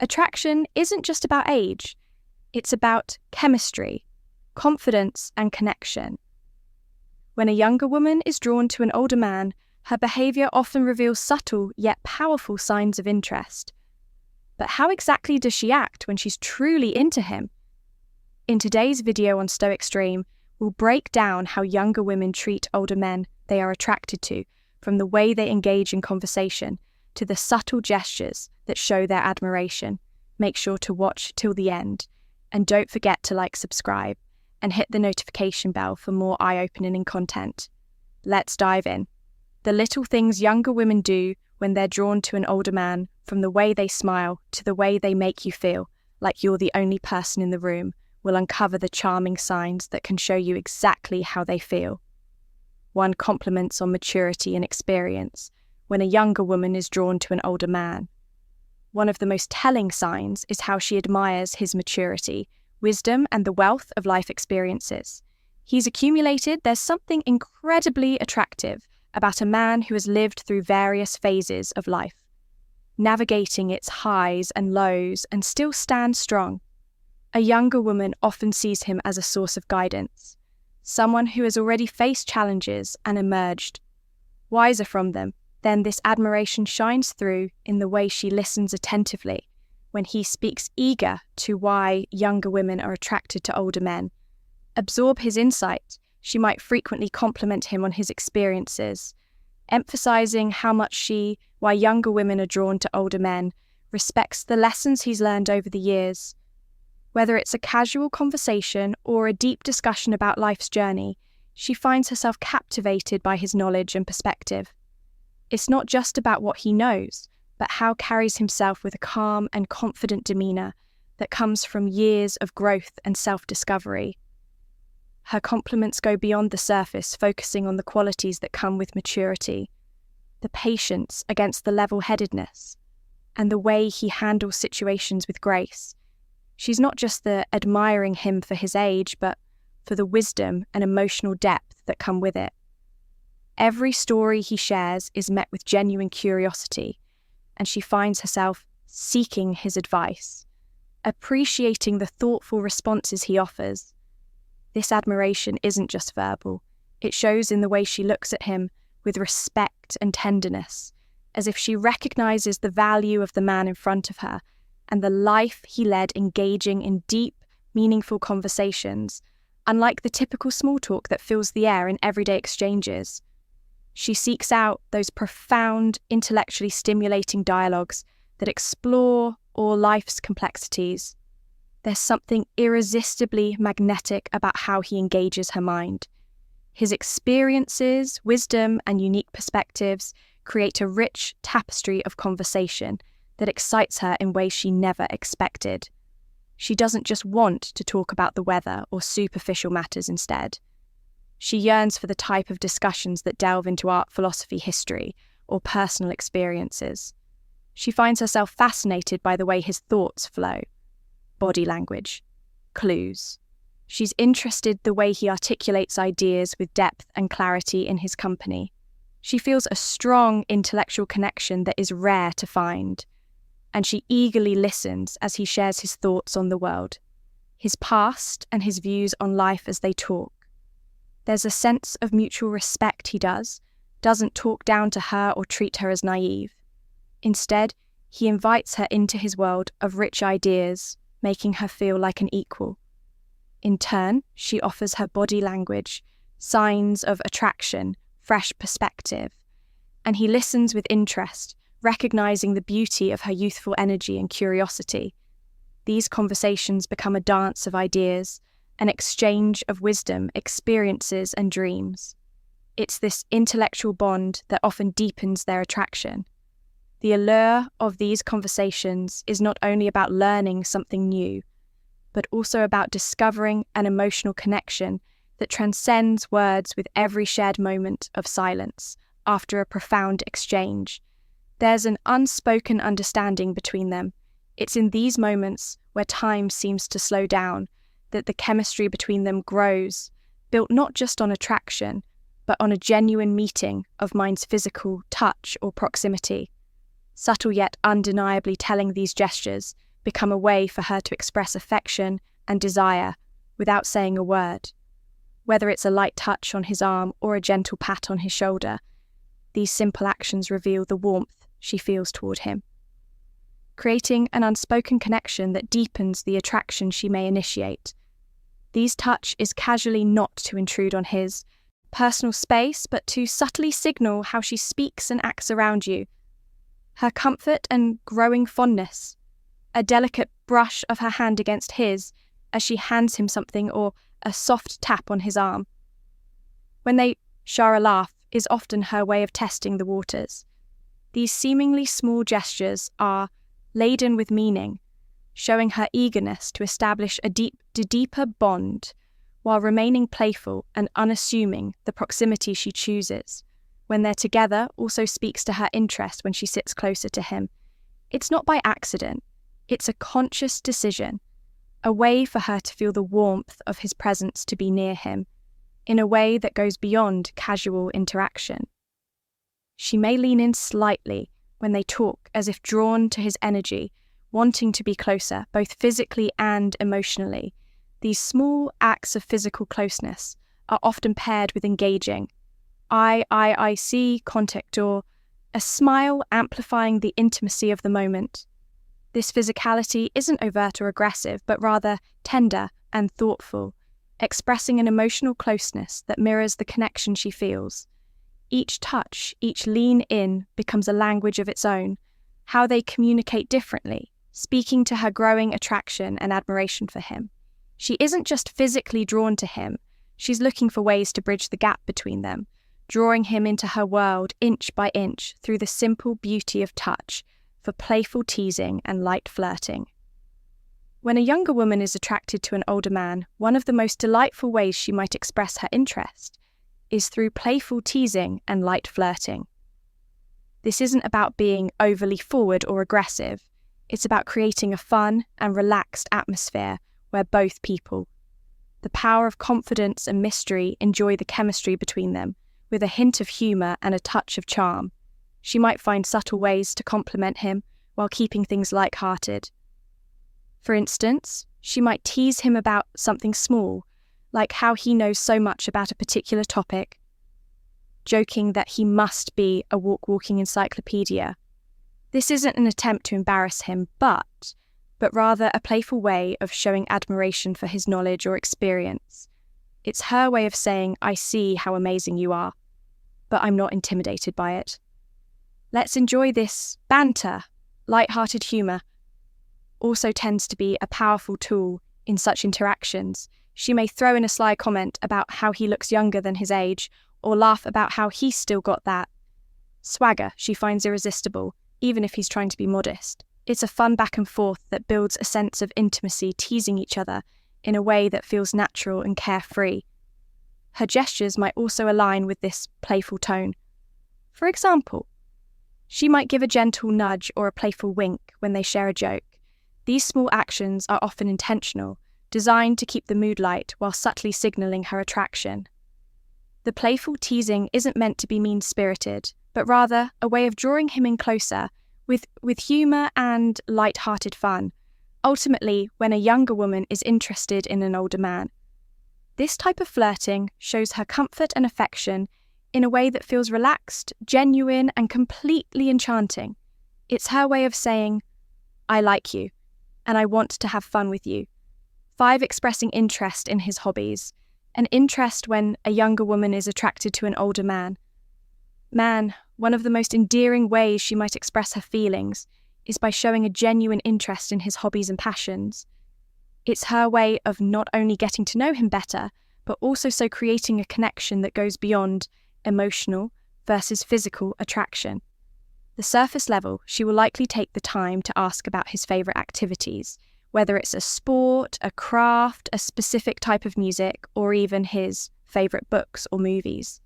Attraction isn't just about age, it's about chemistry, confidence, and connection. When a younger woman is drawn to an older man, her behaviour often reveals subtle yet powerful signs of interest. But how exactly does she act when she's truly into him? In today's video on Stoic Stream, we'll break down how younger women treat older men they are attracted to, from the way they engage in conversation to the subtle gestures that show their admiration. Make sure to watch till the end, and don't forget to subscribe, and hit the notification bell for more eye-opening content. Let's dive in. The little things younger women do when they're drawn to an older man, from the way they smile to the way they make you feel like you're the only person in the room, will uncover the charming signs that can show you exactly how they feel. 1. Compliments on maturity and experience when a younger woman is drawn to an older man. One of the most telling signs is how she admires his maturity, wisdom, and the wealth of life experiences he's accumulated. There's something incredibly attractive about a man who has lived through various phases of life, navigating its highs and lows and still stands strong. A younger woman often sees him as a source of guidance, someone who has already faced challenges and emerged wiser from them. Then this admiration shines through in the way she listens attentively when he speaks, eager to why younger women are attracted to older men. Absorb his insight. She might frequently compliment him on his experiences, emphasizing why younger women are drawn to older men, respects the lessons he's learned over the years. Whether it's a casual conversation or a deep discussion about life's journey, she finds herself captivated by his knowledge and perspective. It's not just about what he knows, but how carries himself with a calm and confident demeanour that comes from years of growth and self-discovery. Her compliments go beyond the surface, focusing on the qualities that come with maturity, the patience against the level-headedness, and the way he handles situations with grace. She's not just admiring him for his age, but for the wisdom and emotional depth that come with it. Every story he shares is met with genuine curiosity, and she finds herself seeking his advice, appreciating the thoughtful responses he offers. This admiration isn't just verbal. It shows in the way she looks at him with respect and tenderness, as if she recognizes the value of the man in front of her and the life he led, engaging in deep, meaningful conversations, unlike the typical small talk that fills the air in everyday exchanges. She seeks out those profound, intellectually stimulating dialogues that explore all life's complexities. There's something irresistibly magnetic about how he engages her mind. His experiences, wisdom, and unique perspectives create a rich tapestry of conversation that excites her in ways she never expected. She doesn't just want to talk about the weather or superficial matters instead. She yearns for the type of discussions that delve into art, philosophy, history, or personal experiences. She finds herself fascinated by the way his thoughts flow. Body language, clues. She's interested the way he articulates ideas with depth and clarity in his company. She feels a strong intellectual connection that is rare to find, and she eagerly listens as he shares his thoughts on the world, his past, and his views on life as they talk. There's a sense of mutual respect. He doesn't talk down to her or treat her as naive. Instead, he invites her into his world of rich ideas, making her feel like an equal. In turn, she offers her body language, signs of attraction, fresh perspective, and he listens with interest, recognizing the beauty of her youthful energy and curiosity. These conversations become a dance of ideas, an exchange of wisdom, experiences, and dreams. It's this intellectual bond that often deepens their attraction. The allure of these conversations is not only about learning something new, but also about discovering an emotional connection that transcends words. With every shared moment of silence after a profound exchange, there's an unspoken understanding between them. It's in these moments, where time seems to slow down, that the chemistry between them grows, built not just on attraction, but on a genuine meeting of minds, physical touch or proximity. Subtle yet undeniably telling, these gestures become a way for her to express affection and desire without saying a word. Whether it's a light touch on his arm or a gentle pat on his shoulder, these simple actions reveal the warmth she feels toward him, creating an unspoken connection that deepens the attraction she may initiate. These touch is casually not to intrude on his personal space, but to subtly signal how she speaks and acts around you. Her comfort and growing fondness, a delicate brush of her hand against his as she hands him something, or a soft tap on his arm. When they share a laugh is often her way of testing the waters. These seemingly small gestures are laden with meaning, showing her eagerness to establish a deeper bond while remaining playful and unassuming. The proximity she chooses when they're together also speaks to her interest when she sits closer to him. It's not by accident, it's a conscious decision, a way for her to feel the warmth of his presence, to be near him, in a way that goes beyond casual interaction. She may lean in slightly when they talk, as if drawn to his energy, wanting to be closer, both physically and emotionally. These small acts of physical closeness are often paired with engaging I see contact, or a smile amplifying the intimacy of the moment. This physicality isn't overt or aggressive, but rather tender and thoughtful, expressing an emotional closeness that mirrors the connection she feels. Each touch, each lean in, becomes a language of its own, how they communicate differently, speaking to her growing attraction and admiration for him. She isn't just physically drawn to him, she's looking for ways to bridge the gap between them, drawing him into her world inch by inch through the simple beauty of touch, for playful teasing and light flirting. When a younger woman is attracted to an older man, one of the most delightful ways she might express her interest is through playful teasing and light flirting. This isn't about being overly forward or aggressive, it's about creating a fun and relaxed atmosphere where both people, the power of confidence and mystery, enjoy the chemistry between them, with a hint of humour and a touch of charm. She might find subtle ways to compliment him while keeping things light-hearted. For instance, she might tease him about something small, like how he knows so much about a particular topic, joking that he must be a walking encyclopedia. This isn't an attempt to embarrass him, but rather a playful way of showing admiration for his knowledge or experience. It's her way of saying, "I see how amazing you are, but I'm not intimidated by it." Let's enjoy this banter. Light-hearted humour also tends to be a powerful tool in such interactions. She may throw in a sly comment about how he looks younger than his age, or laugh about how he's still got that swagger she finds irresistible, even if he's trying to be modest. It's a fun back and forth that builds a sense of intimacy, teasing each other in a way that feels natural and carefree. Her gestures might also align with this playful tone. For example, she might give a gentle nudge or a playful wink when they share a joke. These small actions are often intentional, designed to keep the mood light while subtly signalling her attraction. The playful teasing isn't meant to be mean-spirited, but rather a way of drawing him in closer with humour and light-hearted fun. Ultimately, when a younger woman is interested in an older man, this type of flirting shows her comfort and affection in a way that feels relaxed, genuine, and completely enchanting. It's her way of saying, "I like you, and I want to have fun with you." 5. Expressing interest in his hobbies. An interest when a younger woman is attracted to an older man. One of the most endearing ways she might express her feelings is by showing a genuine interest in his hobbies and passions. It's her way of not only getting to know him better, but also so creating a connection that goes beyond emotional versus physical attraction. The surface level, she will likely take the time to ask about his favourite activities, whether it's a sport, a craft, a specific type of music, or even his favourite books or movies.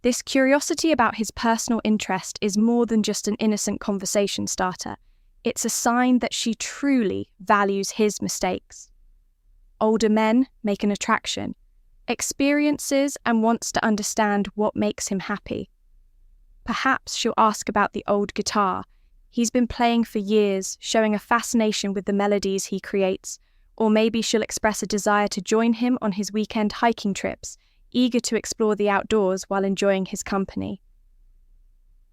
This curiosity about his personal interest is more than just an innocent conversation starter. It's a sign that she truly values his mistakes. Older men make an attraction, experiences, and wants to understand what makes him happy. Perhaps she'll ask about the old guitar He's been playing for years, showing a fascination with the melodies he creates, or maybe she'll express a desire to join him on his weekend hiking trips, eager to explore the outdoors while enjoying his company.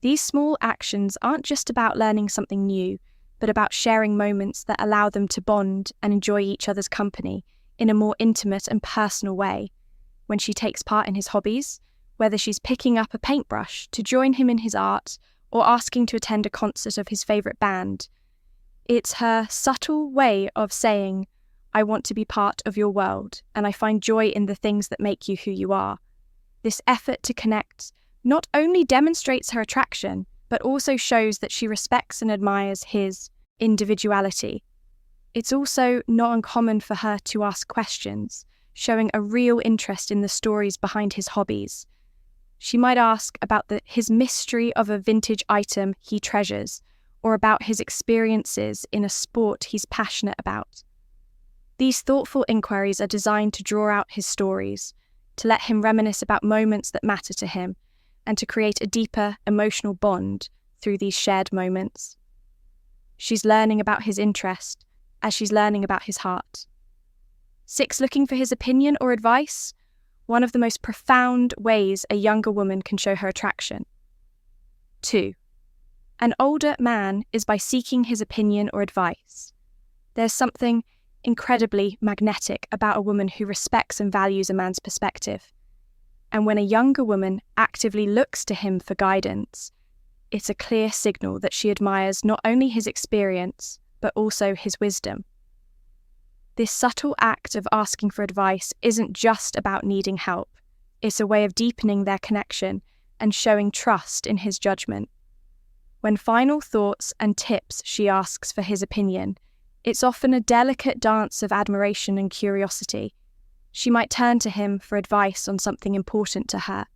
These small actions aren't just about learning something new, but about sharing moments that allow them to bond and enjoy each other's company in a more intimate and personal way. When she takes part in his hobbies, whether she's picking up a paintbrush to join him in his art or asking to attend a concert of his favourite band, it's her subtle way of saying, "I want to be part of your world, and I find joy in the things that make you who you are." This effort to connect not only demonstrates her attraction, but also shows that she respects and admires his individuality. It's also not uncommon for her to ask questions, showing a real interest in the stories behind his hobbies. She might ask about his mystery of a vintage item he treasures, or about his experiences in a sport he's passionate about. These thoughtful inquiries are designed to draw out his stories, to let him reminisce about moments that matter to him, and to create a deeper emotional bond through these shared moments. She's learning about his interest as she's learning about his heart. 6. Looking for his opinion or advice, one of the most profound ways a younger woman can show her attraction. 2. An older man is by seeking his opinion or advice. There's something incredibly magnetic about a woman who respects and values a man's perspective. And when a younger woman actively looks to him for guidance, it's a clear signal that she admires not only his experience, but also his wisdom. This subtle act of asking for advice isn't just about needing help. It's a way of deepening their connection and showing trust in his judgment. When final thoughts and tips she asks for his opinion, it's often a delicate dance of admiration and curiosity. She might turn to him for advice on something important to her,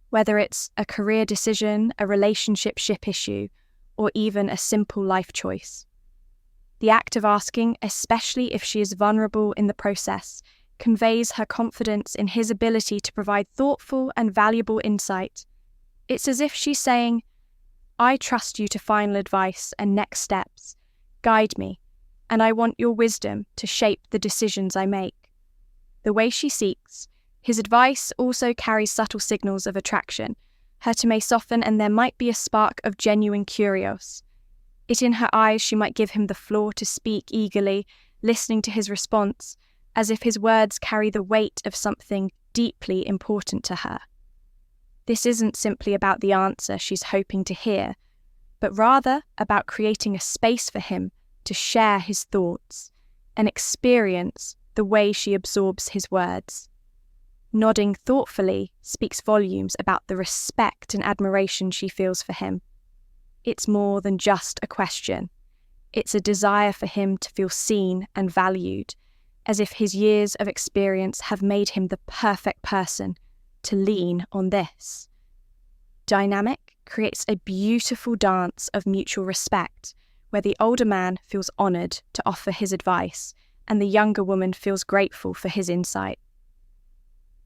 whether it's a career decision, a relationship issue, or even a simple life choice. The act of asking, especially if she is vulnerable in the process, conveys her confidence in his ability to provide thoughtful and valuable insight. It's as if she's saying, "I trust you to final advice and next steps. Guide me, and I want your wisdom to shape the decisions I make." The way she seeks his advice also carries subtle signals of attraction. Her tone may soften and there might be a spark of genuine curiosity. In her eyes she might give him the floor to speak eagerly, listening to his response, as if his words carry the weight of something deeply important to her. This isn't simply about the answer she's hoping to hear, but rather about creating a space for him to share his thoughts and experience the way she absorbs his words. Nodding thoughtfully speaks volumes about the respect and admiration she feels for him. It's more than just a question. It's a desire for him to feel seen and valued, as if his years of experience have made him the perfect person to lean on this. Dynamic creates a beautiful dance of mutual respect, where the older man feels honoured to offer his advice, and the younger woman feels grateful for his insight.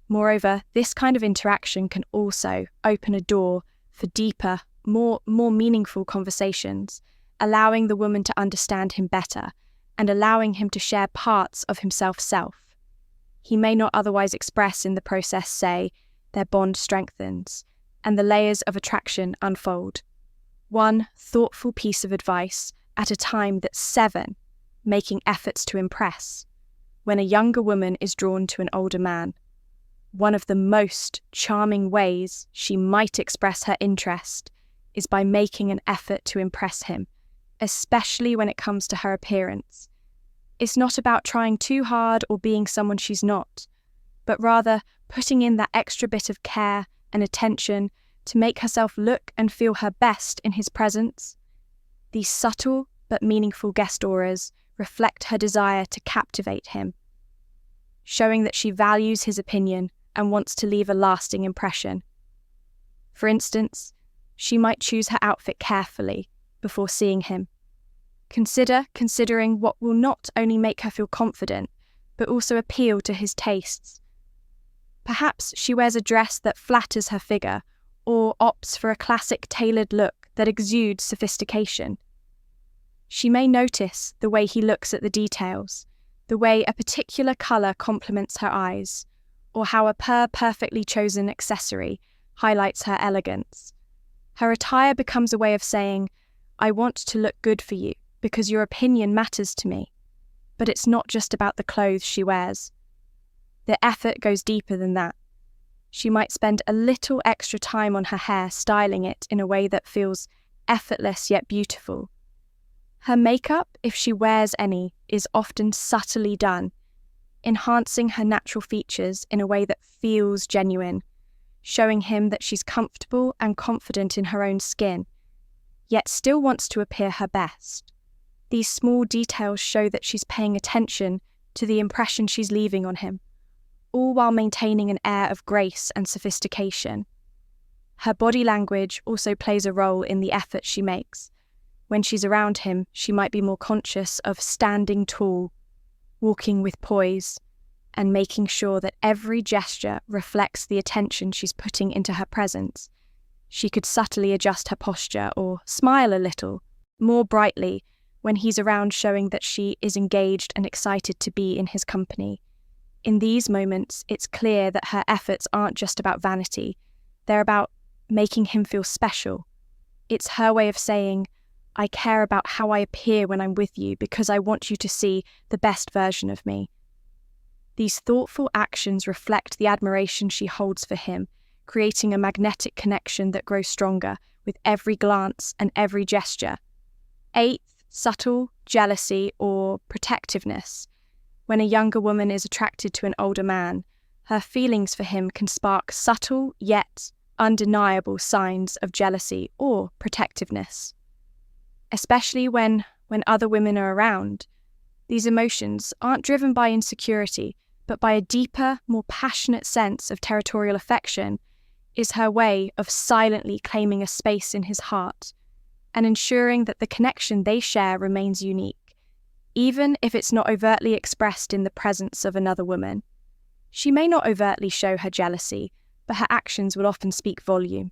Moreover, this kind of interaction can also open a door for deeper, more meaningful conversations, allowing the woman to understand him better and allowing him to share parts of himself. He may not otherwise express in the process, say, their bond strengthens, and the layers of attraction unfold. One thoughtful piece of advice at a time that's 7, making efforts to impress, when a younger woman is drawn to an older man. One of the most charming ways she might express her interest is by making an effort to impress him, especially when it comes to her appearance. It's not about trying too hard or being someone she's not, but rather putting in that extra bit of care and attention to make herself look and feel her best in his presence. These subtle but meaningful gesturas reflect her desire to captivate him, showing that she values his opinion and wants to leave a lasting impression. For instance, she might choose her outfit carefully before seeing him. Considering what will not only make her feel confident, but also appeal to his tastes. Perhaps she wears a dress that flatters her figure, or opts for a classic tailored look that exudes sophistication. She may notice the way he looks at the details, the way a particular colour complements her eyes, or how a perfectly chosen accessory highlights her elegance. Her attire becomes a way of saying, I want to look good for you because your opinion matters to me. But it's not just about the clothes she wears. The effort goes deeper than that. She might spend a little extra time on her hair, styling it in a way that feels effortless yet beautiful. Her makeup, if she wears any, is often subtly done, enhancing her natural features in a way that feels genuine, showing him that she's comfortable and confident in her own skin, yet still wants to appear her best. These small details show that she's paying attention to the impression she's leaving on him, all while maintaining an air of grace and sophistication. Her body language also plays a role in the effort she makes. When she's around him, she might be more conscious of standing tall, walking with poise, and making sure that every gesture reflects the attention she's putting into her presence. She could subtly adjust her posture or smile a little, more brightly, when he's around, showing that she is engaged and excited to be in his company. In these moments, it's clear that her efforts aren't just about vanity. They're about making him feel special. It's her way of saying, I care about how I appear when I'm with you because I want you to see the best version of me. These thoughtful actions reflect the admiration she holds for him, creating a magnetic connection that grows stronger with every glance and every gesture. 8th, subtle jealousy or protectiveness. When a younger woman is attracted to an older man, her feelings for him can spark subtle yet undeniable signs of jealousy or protectiveness. Especially when other women are around, these emotions aren't driven by insecurity, but by a deeper, more passionate sense of territorial affection. Is her way of silently claiming a space in his heart and ensuring that the connection they share remains unique, even if it's not overtly expressed in the presence of another woman. She may not overtly show her jealousy, but her actions will often speak volume.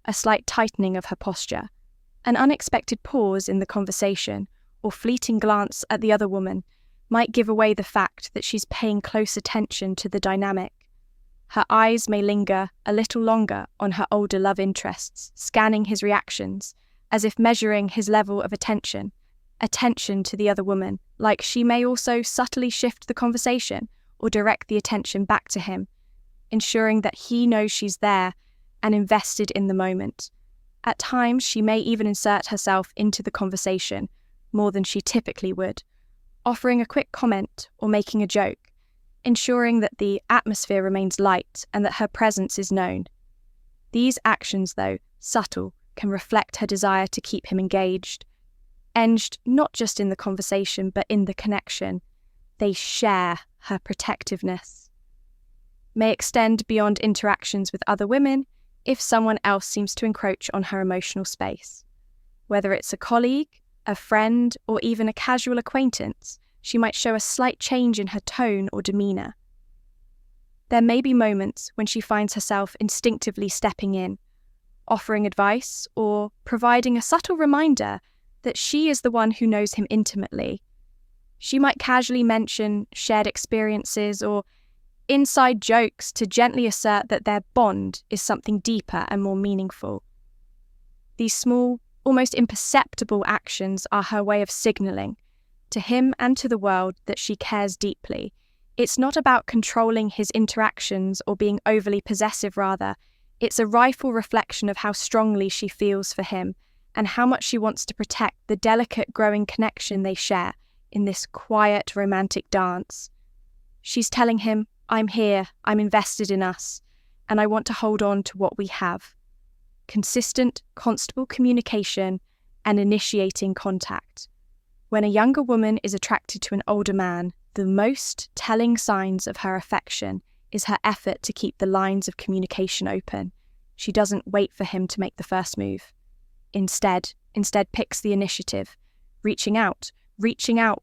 A slight tightening of her posture, an unexpected pause in the conversation, or fleeting glance at the other woman might give away the fact that she's paying close attention to the dynamic. Her eyes may linger a little longer on her older love interests, scanning his reactions, as if measuring his level of attention to the other woman, like she may also subtly shift the conversation or direct the attention back to him, ensuring that he knows she's there and invested in the moment. At times, she may even insert herself into the conversation more than she typically would, offering a quick comment or making a joke, ensuring that the atmosphere remains light and that her presence is known. These actions, though subtle, can reflect her desire to keep him engaged not just in the conversation but in the connection. They share her protectiveness. May extend beyond interactions with other women if someone else seems to encroach on her emotional space. Whether it's a colleague, a friend, or even a casual acquaintance, she might show a slight change in her tone or demeanour. There may be moments when she finds herself instinctively stepping in, offering advice or providing a subtle reminder that she is the one who knows him intimately. She might casually mention shared experiences or inside jokes to gently assert that their bond is something deeper and more meaningful. These small, almost imperceptible actions are her way of signalling to him and to the world that she cares deeply. It's not about controlling his interactions or being overly possessive, rather. It's a rifle reflection of how strongly she feels for him and how much she wants to protect the delicate growing connection they share in this quiet romantic dance. She's telling him, I'm here, I'm invested in us, and I want to hold on to what we have. Consistent, constable communication and initiating contact. When a younger woman is attracted to an older man, the most telling signs of her affection is her effort to keep the lines of communication open. She doesn't wait for him to make the first move. Instead picks the initiative, reaching out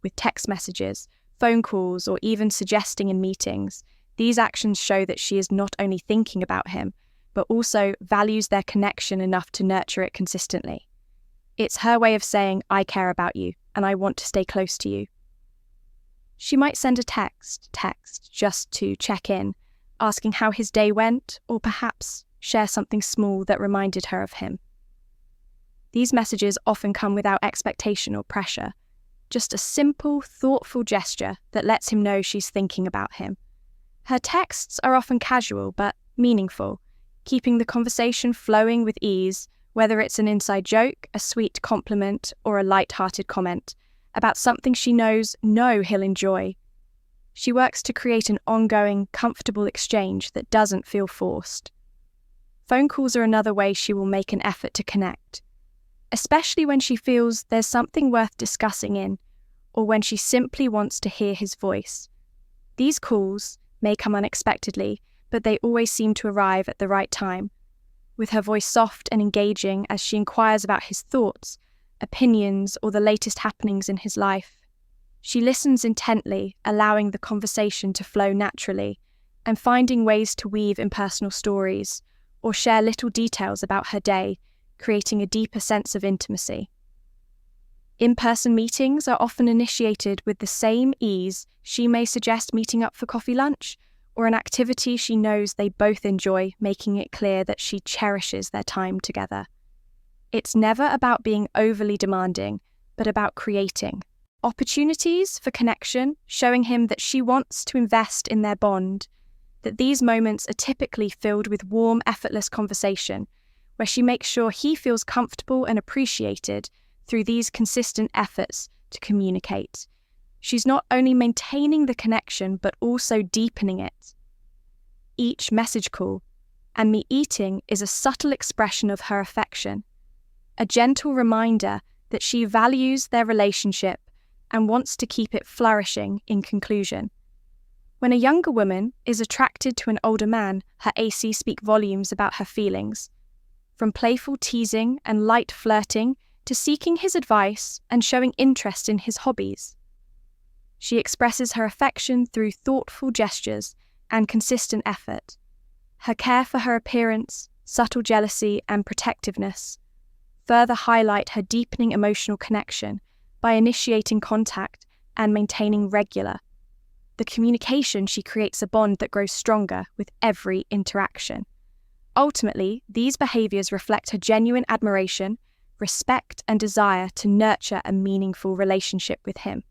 with text messages, phone calls, or even suggesting in meetings. These actions show that she is not only thinking about him, but also values their connection enough to nurture it consistently. It's her way of saying, I care about you and I want to stay close to you. She might send a text just to check in, asking how his day went, or perhaps share something small that reminded her of him. These messages often come without expectation or pressure, just a simple, thoughtful gesture that lets him know she's thinking about him. Her texts are often casual but meaningful, keeping the conversation flowing with ease, whether it's an inside joke, a sweet compliment, or a light-hearted comment about something she knows he'll enjoy. She works to create an ongoing, comfortable exchange that doesn't feel forced. Phone calls are another way she will make an effort to connect, especially when she feels there's something worth discussing in, or when she simply wants to hear his voice. These calls may come unexpectedly, but they always seem to arrive at the right time, with her voice soft and engaging as she inquires about his thoughts, opinions, or the latest happenings in his life. She listens intently, allowing the conversation to flow naturally, and finding ways to weave in personal stories, or share little details about her day, creating a deeper sense of intimacy. In-person meetings are often initiated with the same ease. She may suggest meeting up for coffee lunch, or an activity she knows they both enjoy, making it clear that she cherishes their time together. It's never about being overly demanding, but about creating opportunities for connection, showing him that she wants to invest in their bond, that these moments are typically filled with warm, effortless conversation, where she makes sure he feels comfortable and appreciated through these consistent efforts to communicate. She's not only maintaining the connection, but also deepening it. Each message call and me eating is a subtle expression of her affection, a gentle reminder that she values their relationship and wants to keep it flourishing. In conclusion, when a younger woman is attracted to an older man, her AC speak volumes about her feelings, from playful teasing and light flirting to seeking his advice and showing interest in his hobbies. She expresses her affection through thoughtful gestures and consistent effort. Her care for her appearance, subtle jealousy, and protectiveness further highlight her deepening emotional connection by initiating contact and maintaining the communication. She creates a bond that grows stronger with every interaction. Ultimately, these behaviors reflect her genuine admiration, respect, and desire to nurture a meaningful relationship with him.